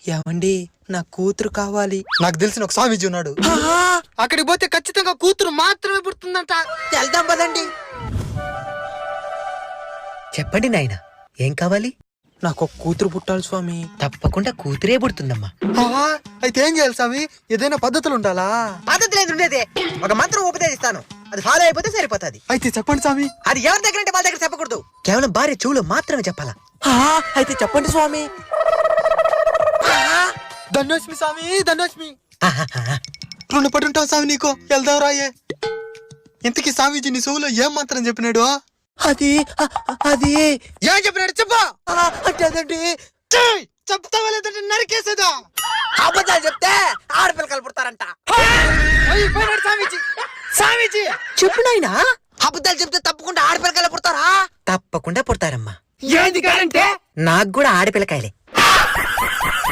ఏమండి నా కూతురు కావాలి. నాకు తెలిసిన ఒక స్వామీజీ ఉన్నాడు, అక్కడికి పోతే ఖచ్చితంగా కూతురు మాత్రమే పుడుతుందంట. వెళ్దాం పదండి. చెప్పండి నాయన, ఏం కావాలి? నాకు ఒక కూతురు పుట్టాలి స్వామి. తప్పకుండా కూతురే పుడుతుందమ్మా. అయితే ఏం చేయాలి స్వామి? ఏదైనా పద్ధతులు ఉండాలా? పద్ధతి లేదు, ఉండేదే ఒక మంత్రం ఉపదేశిస్తాను, అది ఫాలో అయిపోతే సరిపోతుంది. అయితే చెప్పండి స్వామి. అది ఎవరి దగ్గర అంటే వాళ్ళ దగ్గర చెప్పకూడదు, కేవలం భార్య చెవులు మాత్రమే చెప్పాలా. అయితే చెప్పండి స్వామి. ధన్యోస్మి స్వామి, ధన్యోస్మి. రుణపడి ఉంటావు స్వామి నీకు. వెళ్దాం రాయే. ఇంతకీ స్వామీజీ నీ చెవులో ఏం మంత్రం చెప్పినాడు? అది అది ఏం చెప్పినాడు చెప్పా. అంటే అదండి, చెప్తావా లేదంటే నరికేసేదా? అబద్ధాలు చెప్తే ఆడపిల్లకలు పుడతారంట. స్వామీజీ, స్వామీజీ చెప్పు నాయనా. అబద్ధాలు చెప్తే తప్పకుండా ఆడపిల్లకలు పుడతారా? తప్పకుండా పుడతారమ్మా. ఏంది గారంటే? నాకు కూడా ఆడపిల్లకాయలే.